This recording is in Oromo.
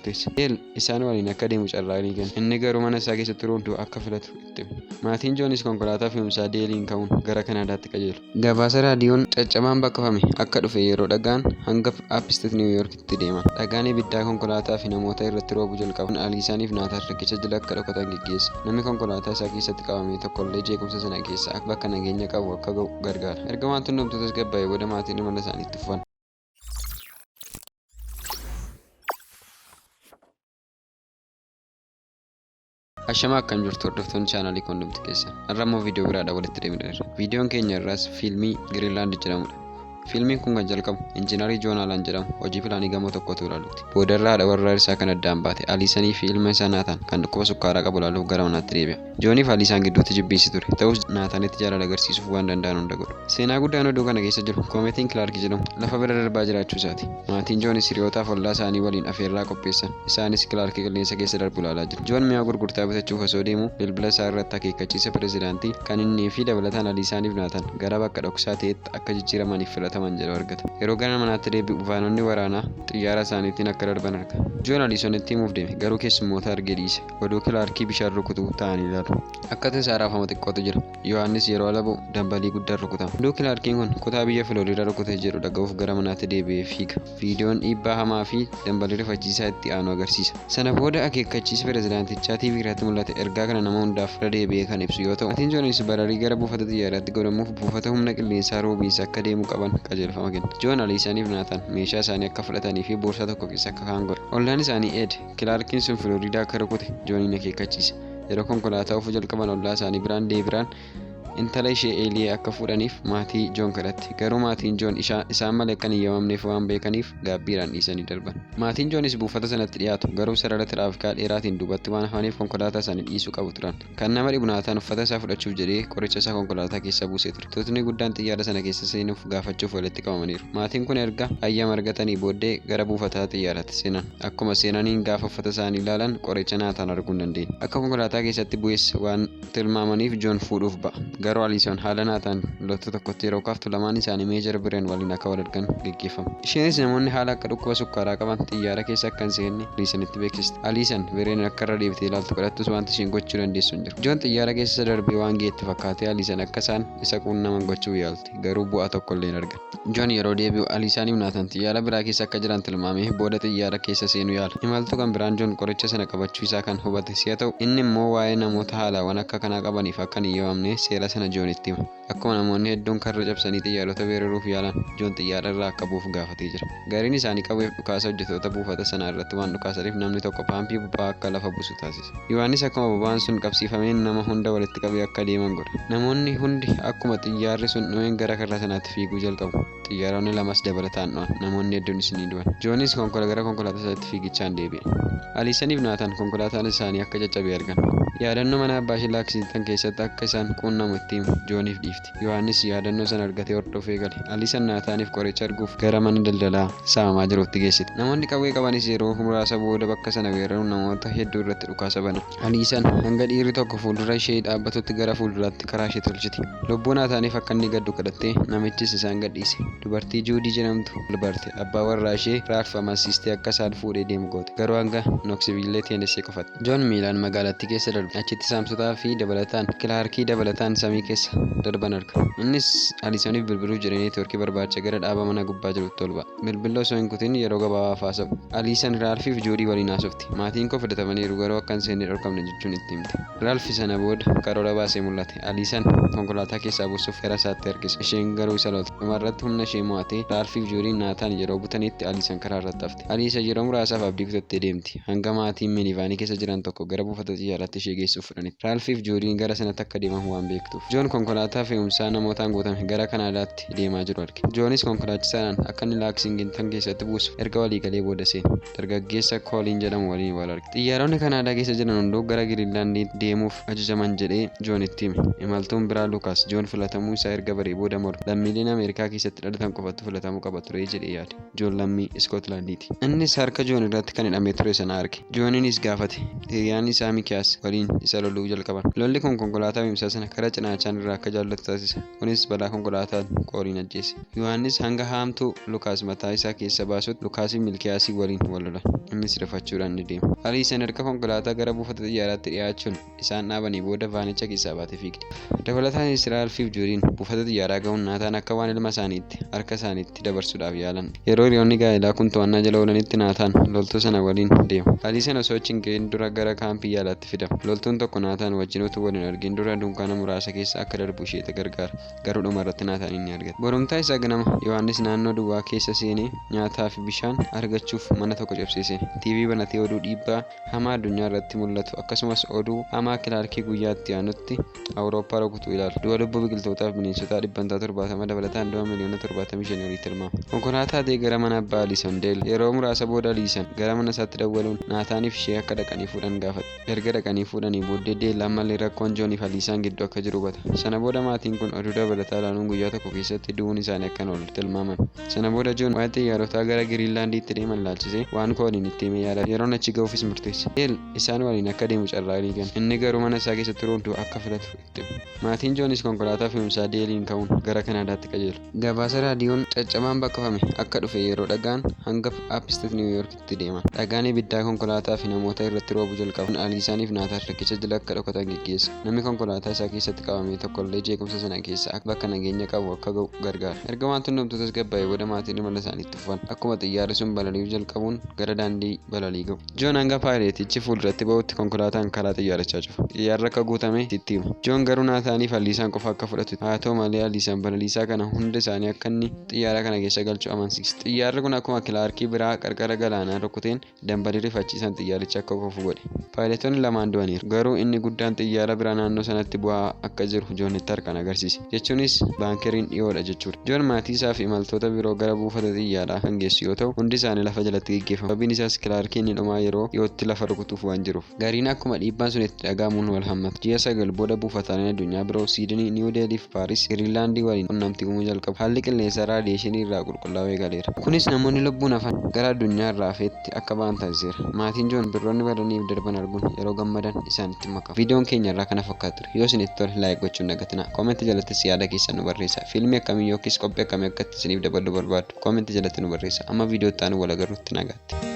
murteesse. Isaan waliin akka deemu carraa ni kenna. Inni garuu mana isaa keessatti rodduu akka filatu itti hima. Maatiin Joonis konkolaataa fe'umsaa deeliin ka'uun gara Kanaadaatti qajeelu. Gabaasa raadiyoon caccabaan bakkafame akka dhufe yeroo dhagaan hanga Upstate New Yorkitti deeman. Dhagaan ibiddaa konkolaataa fi namoota irratti roobuu jalqaban Aliisaaniif Naataan riqicha jala akka dhokatan geggeesse. Namni konkolaataa isaa keessatti qabame tokkollee jeequmsa sana keessa bakka nageenya qabu akka ga'u gargaara. Erga wanti hundumtuu tasgabbaa'ee booda maatiin imala isaaniitti fufan. Ashama akkam jirtu hordoftoonni chaanaalii Quunnamtii keessan. Har'a immoo viidiyoo biraadhaan walitti deebineerra. Viidiyoon keenya irraas fiilmii Greenland jedhamudha. Fiilmiin kun kan jalqabu injiinarii Joon Alaan jedhamu hojii pilaanii gamoo tokkotu ilaaluuti. Boodarraa haadha warraa isaa kan addaan baate Aliisanii fi ilma isaa Naataan kan dhukkuba sukkaaraa qabu ilaaluuf gara manaatti deebi'a. Jooniif Aliisaan gidduutti jibbiinsi ture. Ta'us Naataanitti jaalala agarsiisuuf waan danda'an hunda godhu. Seenaa guddaan oduu kana keessa jiru Koometiin Kilaark jedhamu lafa bira darbaa jiraachuu isaati. Maatiin Joonis hiriyootaaf ollaa isaanii waliin afeerraa qopheessan. Isaanis Kilaark qilleensa keessa darbu ilaalaa jiru. Joon mi'a gurgurtaa bitachuuf osoo deemu bilbila isaa irratti akeekkachiisa pirezidaantii kan innii fi dabalataan Aliisaaniif Naataan gara bakka dhoksaa ta'etti akka jijjiiramaniif filataman jedhu argata. Yeroo gara manaatti deebi'u faanonni waraanaa xiyyaara isaaniitiin akka darban arga. Joon Aliisonitti himuuf deeme garuu keessummoota argee dhiise. Oduu Kilaarkii bishaan rukutuu ta'anii ilaalu. Akka tasaa raafama xiqqootu jira. Yohaannis yeroo ala bu'u dambalii guddaan rukutama. Oduu Kilaarkiin kun kutaa biyya Filooriidaa rukutee jedhu dhaga'uuf gara manaatti deebi'ee fiiga. Viidiyoon dhiibbaa hamaa fi dambalii rifachiisaa itti aanu agarsiisa. Sana booda akeekkachiisa pirezidaantichaa TV irratti mul'ate ergaa kana nama hundaaf irra deebi'ee kan ibsu yoo ta'u, maatiin Joonis bararii gara buufata xiyyaaraatti godhamuuf buufata humna qilleensaa roobiinsa akka deemu qaban qajeelfama kenna. Joon Aliisaniif Naataan meeshaa isaanii akka fudhatanii fi boorsaa tokko keessa akka kaa'an godha. Ollaan isaanii Ed Kilaarkiin sun Filooriidaa akka rukute Jooniin akeekkachiisa. Yeroo konkolaataa oofuu jalqaban ollaa isaanii biraan deebiraan intala ishee Eeliyee akka fuudhaniif maatii Joon kadhatte. Garuu maatiin Joon isaan malee akka hin eeyyamamneef waan beekaniif gaabbiidhaan dhiisanii darban. Maatiin Joonis buufata sanatti dhiyaatu garuu sarara tiraafikaa dheeraatiin duubatti waan hafaniif konkolaataa isaanii dhiisuu qabu turan. Kan nama dhibu Naataan uffata isaa fudhachuuf jedhee qoricha isaa konkolaataa keessa buusee ture. Tuutni guddaan xiyyaara sana keessa seenuuf gaafachuuf walitti qabamaniiru. Maatiin kun erga ayyama argatanii booddee gara buufataa xiyyaaraatti seenan. Akkuma seenaniin gaafa uffata isaanii ilaalan qoricha Naataan arguu hin dandeenye. Akka konkolaataa keessatti bu'es waan tilmaamaniif Joon fuudhuuf ba'a. Garuu Aliisoon haala Naataan loltuu tokkotti yeroo kaaftu lamaan isaanii meejara bireen waliin akka wal argan gaggeeffama. Isheenis namoonni haala akka dhukkuba sukkaaraa qaban xiyyaara keessa akka hin seenne Aliisanitti beeksiste. Aliisan bireen akka irra deebitee ilaaltu kadhattus wanti isheen gochuu dandeessu hin jiru. Joon xiyyaara keessa darbee waan geetti fakkaatee Aliisan akka isaan isa quunnaman gochuu yaalti. Garuu bu'aa tokko illee hin argan. Joon yeroo deebi'u Aliisaaniif Naataan xiyyaara biraa keessa akka jiran tilmaamee booda xiyyaara keessa seenuu yaala. Imaltuu kan biraan Joon qoricha sana qabachuu isaa kan hubate si'a ta'u inni immoo waa'ee namoota haalawwan akka kanaa qabaniif akka hin eeyyamamne seera sana Joonitti hima. Akkuma namoonni hedduun karra cabsanii xiyyaarota weeraruuf yaalan Joon xiyyaara irraa akka buufu gaafatee jira. Gariin isaanii qabeef dhukaasa hojjettoota buufata sanaa irratti waan dhukaasaniif namni tokko paampii boba'aa akka lafa buusu taasisa. Yohaannis akkuma boba'aan sun qabsiifameen nama hunda walitti qabee akka deeman godha. Namoonni hundi akkuma xiyyaarri sun dhumeen gara karra sanaatti fiiguu jalqabu. Xiyyaaronni lamas dabalataan dho'an. Namoonni hedduunis ni du'an. Joonis gara konkolaataa isaatti fiigichaan deebi'e. Aliisaniif Naataan konkolaataan isaanii akka caccabee argan. Yaadannoo mana abbaa ishee Laaksiingtan keessatti akka isaan quunnamu itti himu Jooniif dhiifte. Yohaannis yaadannoo sana argatee hordofee gale. Aliisan Naataaniif qoricha arguuf gara mana daldalaa saamamaa jirutti geessite. Namoonni qawwee qabanis yeroo muraasa booda bakka sana weeraruun namoota hedduu irratti dhukaasa bana. Aliisan hanga dhiirri tokko fuuldura ishee dhaabbatutti gara fuulduraatti karaa ishee tolchite. Lubbuu Naataaniif akka inni gaddu kadhattee namichis isaan gadhiise. Dubartii Juudii jedhamtu dubarte. Abbaa warraa ishee Raalf amansiistee akka isaan fuudhee deemu goote. Garuu hanga Nooksiville Teenessee qofatti. Joon miilaan magaalattii keessa darbe. Achitti saamsotaa fi dabalataan Kilaarkii dabalataan samii keessa darban arga. Innis Aliisoniif bilbiluuf jedhee neetwoorkii barbaacha gara dhaaba mana gubbaa jirutti ol ba'a. Bilbila osoo hin kutin yeroo gabaabaaf haasa'u. Aliisan Raalfiif Juudii waliin haasofti. Maatiin koo fidatamaniiru garuu akka hin seenne dhorkamne jechuun itti himte. Raalfi sana booda karoora baasee mul'ate. Aliisan konkolaataa keessaa buusuuf gara isaatti harkise. Isheen garuu isa lolte. Dhumarratti humna ishee mo'atee Raalfiif Juudiin Naataan yeroo butanitti Aliisan karaa irratti hafte. Aliisa yeroo muraasaaf abdii kutattee deemti. Hanga maatiin minivaanii keessa jiran tokko gara buufata xiyyaaraatti ishee geessuuf fudhanitti. Raalfiif Juudiin gara sanatti akka deeman waan beektuuf. Joon konkolaataa fe'umsaa namootaan guutame gara Kanaadaatti deemaa jiru arge. Joonis konkolaachisaadhaan akka inni Laaksiingtan keessatti buusu erga walii galee booda seene. Dargaggeessa Kooliin jedhamu waliin wal arge. Xiyyaaronni Kanaadaa keessa jiran hunduu gara Giriinlaandii deemuuf ajajaman jedhee Joonitti hime. Imaltuun biraa Luukaas Joon filatamuu isaa erga baree booda morme. Lammiileen Ameerikaa keessatti dhalatan qofatu filatamuu qaba ture jedhee yaade. Joon lammii Iskootlaandiiti. Innis harka Joon irratti kan hidhamee ture sana arge. Jooniinis gaafate. Hiriyaan isaa Mikiyaas waliin waliin isa loluu jalqaban. Lolli kun konkolaataa fe'umsaa sana karaa cinaachaan irraa akka jaallatu taasisa. Kunis balaa konkolaataan qooriin ajjeese. Yohaannis hanga haamtuu Lukaas mataa isaa keessa baasutti Lukaasii Milkiyaasii waliin wal lolan. Innis rifachuudhaan ni deema. Aliisaan erga konkolaataa gara buufata xiyyaaraatti dhiyaachuun isaan dhaabanii booda vaanicha keessaa baatee fiigde. Dabalataan Israa'el fi Juuriin buufata xiyyaaraa ga'uun Naataan akka waan ilma isaaniitti harka isaaniitti dabarsuudhaaf yaalan. Yeroo hiriyoonni gaa'elaa kun to'annaa jala oolanitti Naataan loltuu sana waliin deema. Aliisaan osoo achi hin ga'in dura gara kaampii yaalaatti fidama. Loltuun tokko Naataan wajjin utuu waliin argin dura dunkaana muraasa keessa akka darbu ishee gargaara. Garuu dhumarratti Naataan inni argata. Borumtaa isaa ganama Yohaannis naannoo duwwaa keessa seenee nyaataa fi bishaan argachuuf mana tokko cabsise. TV banatee oduu dhiibbaa hamaa addunyaa irratti mul'atu akkasumas oduu hamaa kilaarkii guyyaatti aanutti Awurooppaa rukutu ilaala. Du'a lubbuu biqiltootaa fi bineensotaa 170 dabalataan du'a miliyoona 75 oliitti tilmaama. Konkolaataa ta'ee gara mana abbaa Aliisan deema. Yeroo muraasa booda Aliisan gara mana isaatti dawwaluun Naataaniif ishee akka dhaqanii fuudhan gaafata. Erga dhaqanii fuudhanii booddee deelaan malee rakkoon Jooniif Aliisaan gidduu akka jiru hubata. Sana booda maatiin kun oduu dabalataa ilaaluun guyyaa tokko keessatti du'uun isaanii akka oolu tilmaaman. Sana booda Joon waa'ee xiyyaarotaa gara Giriinlaandiitti deeman ilaalchisee waan kooliin itti himee yaada. Yeroon achi ga'uufis murteesse. Deel isaan waliin akka deemu carraa liigan. Inni garuu mana isaa keessatti turuu akka filatu itti hima. Maatiin Joonis konkolaataa fe'umsaa deeliin ka'uun gara Kanaadaatti qajeelu. Gabaasa raadiyoon caccabaan bakkafame akka dhufe yeroo dhagaan hanga Apstet Niw Yoorkitti deeman. Dhagaan ibiddaa konkolaataa fi namoota irratti roobuu jalqabuun Aliisaaniif Naataan riqicha jala akka dhokatan geggeessa. Namni konkolaataa isaa keessatti qabame tokkollee jeequmsa sana keessa bakka nageenya qabu akka ga'u gargaara. Erga wanti hundumtuu tasgabbaa'ee booda maatiin imala isaaniitti fufan. Akkuma xiyyaarri sun balali'uu jalqabuun gara daandii balalii ga'u. Joon hanga paayileetichi fuulduratti ba'utti konkolaataan karaa xiyyaarichaa cufa. Xiyyaarri akka guutame itti hima. Joon garuu Naataaniif Aliisaan qofa akka fudhatu. Haa ta'u malee Aliisaan balaliisaa kana hunda isaanii akka inni xiyyaara kana keessa galchu amansiisa. Xiyyaarri kun akkuma kilaarkii biraa qarqara galaanaa rukuteen dambalii rifachiisan xiyyaaricha akka kufu godhe. Paayileetonni lamaan du'aniiru. Garuu inni guddaan xiyyaara biraa naannoo sanatti bu'aa akka jiru Joonitti harkaan agarsiise. Jechuunis baankeriin dhiyoodha jechuudha. Joon maatii isaa fi imaltoota biroo gara buufata xiyyaaraa kan geessu yoo ta'u hundi isaanii lafa jalatti geggeeffamu. Sababiin isaas kilaarkiin dhumaa yeroo dhiyootti lafa rukutuuf waan jiruuf. Gariin akkuma dhiibbaan sun itti dhagahamuun wal hammata. Ji'a 9 booda buufataaleen addunyaa biroo Siidinii, Niw Deelii fi Paaris, Giriinlaandii waliin qunnamtii uumuu jalqabu. Haalli qilleensaa raadiyeeshinii irraa qulqullaa'uu eegaleera. Kunis namoonni lubbuun hafan gara addunyaa irraa hafeetti akka ba'an taasiseera. Maatiin Joon biroonni badaniif darban arguun yeroo gammadan isaanitti makamu. Viidiyoon keenya irraa kana fakkaatu ture. Yoo isinitti tole laayik gochuun dagatinaa. Koomentii jalatti yaada keessan nu barreessaa. Fiilmii akkamii yookiis qophii akkamii akka isiniif dabaluu barbaaddu koomentii jalatti nu barreessaa. Amma viidiyoo itti aanu wal agarruutti nagaatti.